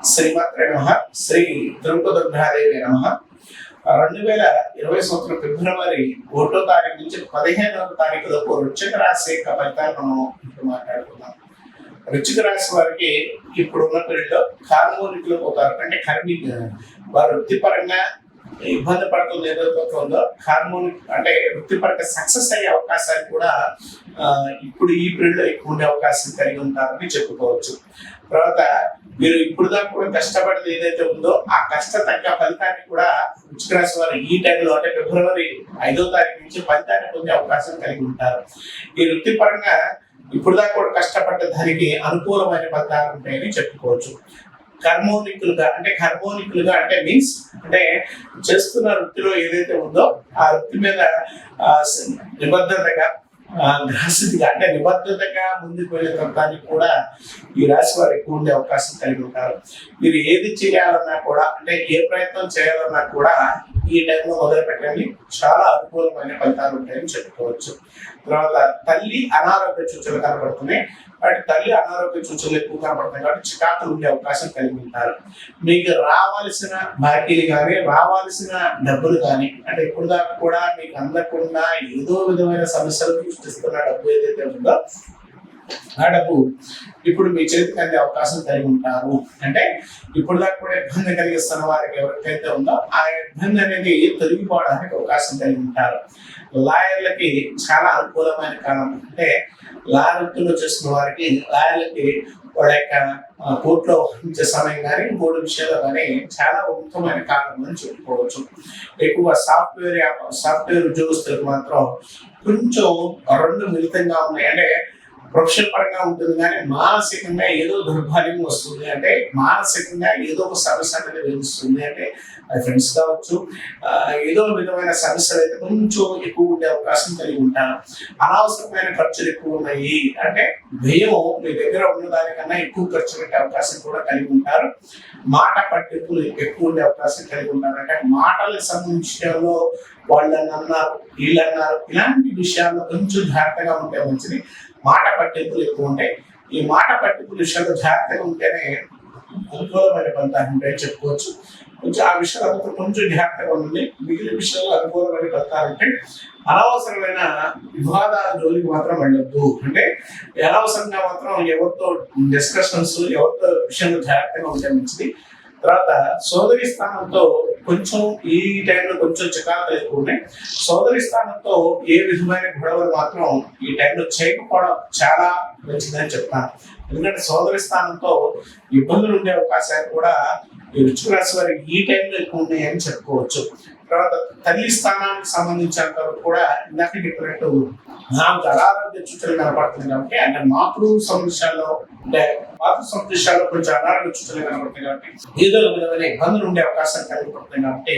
శ్రీమాత్రే నమః. శ్రీ తిరుపతిదేవి నమః. 2020 సంవత్సరం ఫిబ్రవరి 1వ తారీఖు నుంచి 15వ తారీఖు లోపు వృశ్చిక రాశి యొక్క ఫలితాలు మనం ఇప్పుడు మాట్లాడుకుందాం. వృశ్చిక రాశి వారికి ఇప్పుడున్న పీరియడ్లో హార్మోనిక్లో పోతారు, అంటే కర్మిక్ వారు వృత్తిపరంగా ఇబ్బంది పడుతుంది ఏదైతే ఉందో హార్మోనిక్ అంటే వృత్తిపరంగా సక్సెస్ అయ్యే అవకాశాలు కూడా ఇప్పుడు ఈ పీరియడ్లో ఎక్కువ ఉండే అవకాశం కలిగి ఉంటారని చెప్పుకోవచ్చు. తర్వాత మీరు ఇప్పుడు దాకా కూడా కష్టపడింది ఏదైతే ఉందో ఆ కష్ట తగ్గ ఫలితాన్ని కూడా వృశ్చిక రాశి వారు ఈ టైంలో అంటే ఫిబ్రవరి 5వ తారీఖు నుంచి ఫలితాన్ని పొందే అవకాశం కలిగి ఉంటారు. ఈ వృత్తిపరంగా ఇప్పుడు దాకా కూడా కష్టపడ్డ దానికి అనుకూలమైన ఫలితాలు ఉంటాయని చెప్పుకోవచ్చు. కర్మోనికులుగా అంటే మీన్స్ అంటే చేస్తున్న వృత్తిలో ఏదైతే ఉందో ఆ వృత్తి మీద నిబద్ధతగా గ్రహస్థితిగా అంటే నిబద్ధతగా ముందుకు వెళ్ళే తత్వానికి కూడా ఈ రాశి వారు ఎక్కువ ఉండే అవకాశం కలిగి ఉంటారు. మీరు ఏది చేయాలన్నా కూడా అంటే ఏ ప్రయత్నం చేయాలన్నా కూడా ఈ టైంలో మొదలు పెట్టండి, చాలా అనుకూలమైన ఫలితాలు ఉంటాయని చెప్పుకోవచ్చు. తర్వాత తల్లి అనారోగ్య సూచనలు కనబడుతున్నాయి. వాటి తల్లి అనారోగ్య సూచనలు ఎక్కువ కనబడుతున్నాయి కాబట్టి చికాకులు ఉండే అవకాశం కలిగి ఉంటారు. మీకు రావాల్సిన బాకీలు కానీ రావాల్సిన డబ్బులు కానీ అంటే ఇప్పుడు దాకా కూడా మీకు అందకుండా ఏదో విధమైన సమస్యలు సృష్టిస్తున్న డబ్బు ఏదైతే ఉందో ఆ డబ్బు ఇప్పుడు మీ చేతికి అందే అవకాశం కలిగి ఉంటారు. అంటే ఇప్పుడు దాకా కూడా ఇబ్బంది కలిగిస్తున్న వారికి ఎవరికైతే ఉందో ఆ ఇబ్బంది అనేది తొలగిపోవడానికి అవకాశం కలిగి ఉంటారు. లాయర్లకి చాలా అనుకూలమైన కాలం, అంటే లాయర్లో చేస్తున్న వారికి లాయర్లకి వాళ్ళ యొక్క కోర్టులో ఇచ్చే సమయం కానీ 3 విషయాలు కానీ చాలా ఉన్నతమైన కాలం అని చెప్పుకోవచ్చు. ఎక్కువ సాఫ్ట్వేర్ ఉద్యోగస్తులకు మాత్రం కొంచెం 2 మిళితంగా ఉన్నాయి. అంటే ప్రొఫెషనల్ పరంగా ఉంటుంది కానీ మానసికంగా ఏదో దుర్భాగ్యం వస్తుంది, అంటే మానసికంగా ఏదో ఒక సమస్య అనేది వేధిస్తుంది. అంటే అది ఫ్రెండ్స్ కావచ్చు, ఏదో విధమైన సమస్యలు అయితే కొంచెం ఎక్కువ ఉండే అవకాశం కలిగి ఉంటాను. అనవసరమైన ఖర్చులు ఎక్కువ ఉన్నాయి, అంటే వ్యయం మీ దగ్గర ఉన్న దానికన్నా ఎక్కువ ఖర్చు పెట్టే అవకాశం కూడా కలిగి ఉంటారు. మాట పట్టింపులు ఎక్కువ ఉండే అవకాశం కలిగి ఉంటారు. అంటే మాటలకు సంబంధించిన వాళ్ళని అన్నారు వీళ్ళన్నారు ఇలాంటి విషయాల్లో కొంచెం జాగ్రత్తగా ఉంటే మంచిది. మాట పట్టింపులు ఎక్కువ ఉంటాయి. ఈ మాట పట్టింపుల విషయాల్లో జాగ్రత్తగా ఉంటేనే అనుకూలమైన ఫలితాలు ఉంటాయని చెప్పుకోవచ్చు. కొంచెం ఆ విషయాలు కొంచెం జాగ్రత్తగా ఉంది. మిగిలిన విషయాల్లో అనుకూలమైన ఫలితాలు ఉంటాయి. అనవసరమైన వివాదాల జోలికి మాత్రం వెళ్ళొద్దు, అంటే అనవసరంగా మాత్రం ఎవరితో డిస్కషన్స్ ఎవరితో విషయంలో జాగ్రత్తగా ఉంటే మంచిది. తర్వాత సోదరి స్థానంతో కొంచెం ఈ టైంలో కొంచెం చికాకులు ఎక్కువ ఉన్నాయి. సోదరి స్థానంతో ఏ విధమైన గొడవలు మాత్రం ఈ టైంలో చేయకపోవడం చాలా మంచిదని చెప్తాను. ఎందుకంటే సోదరి స్థానంతో ఇబ్బందులు ఉండే అవకాశాలు కూడా ఈ వృశ్చిక రాశి వారికి ఈ టైంలో ఎక్కువ ఉన్నాయని చెప్పుకోవచ్చు. తర్వాత తల్లి స్థానానికి సంబంధించినంత వరకు కూడా ఇందాక చెప్పినట్టు నాకు అనారోగ్య సూచనలు కనపడుతుంది కాబట్టి అంటే మాతృ సందేశాల్లో కొంచెం అనారోగ్య సూచనలు కనపడుతుంది కాబట్టి ఏదో విధమైన ఇబ్బందులు ఉండే అవకాశం కలిగిపడుతుంది కాబట్టి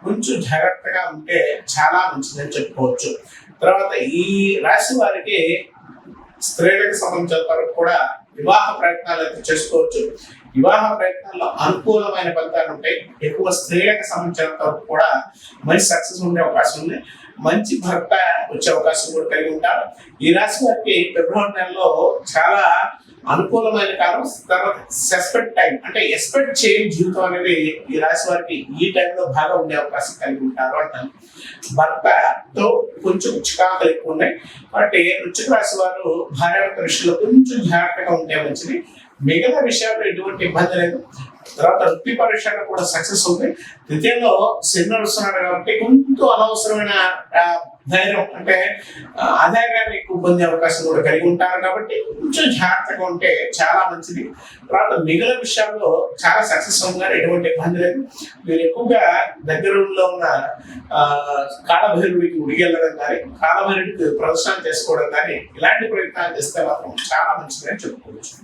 కొంచెం జాగ్రత్తగా ఉంటే చాలా మంచిదని చెప్పుకోవచ్చు. తర్వాత ఈ రాశి వారికి స్త్రీలకు సంబంధించిన వరకు కూడా వివాహ ప్రయత్నాలు అయితే చేసుకోవచ్చు. వివాహ ప్రయత్నాల్లో అనుకూలమైన ఫలితాలు ఉంటాయి. ఎక్కువ స్త్రీలకు సంబంధించినంత వరకు కూడా మంచి సక్సెస్ ఉండే అవకాశం ఉంది. మంచి భర్త వచ్చే అవకాశం కూడా కలిగి ఉంటారు. ఈ రాశి వారికి ఫిబ్రవరి నెలలో చాలా అనుకూలమైన కాలం. తర్వాత సస్పెక్ట్ టైం అంటే ఎక్స్పెక్ట్ చేయని జీవితం అనేది ఈ రాశి వారికి ఈ టైంలో బాగా ఉండే అవకాశం కలిగి ఉంటారు అంటాను. భర్తతో కొంచెం చికాకులు ఎక్కువ ఉన్నాయి కాబట్టి వృశ్చిక రాశి వారు భార్యాభర్త విషయంలో కొంచెం జాగ్రత్తగా ఉంటే మంచిది. మిగతా విషయాల్లో ఎటువంటి ఇబ్బంది లేదు. తర్వాత వృత్తి పరీక్షలు కూడా సక్సెస్ ఉంది. ద్వితీయంలో శని నడుస్తున్నాడు కాబట్టి కొంచెం అనవసరమైన ధైర్యం అంటే ఆదాయాన్ని ఎక్కువ పొందే అవకాశం కూడా కలిగి ఉంటారు కాబట్టి కొంచెం జాగ్రత్తగా ఉంటే చాలా మంచిది. తర్వాత మిగిలిన విషయాల్లో చాలా సక్సెస్ ఉంది, ఎటువంటి ఇబ్బంది లేదు. మీరు ఎక్కువగా దగ్గరలో ఉన్న కాలభైరుడికి ఉడిగెళ్ళడం కానీ కాలభైరుడికి ప్రదర్శన చేసుకోవడం కానీ ఇలాంటి ప్రయత్నాలు చేస్తే మాత్రం చాలా మంచిదని చెప్పుకోవచ్చు.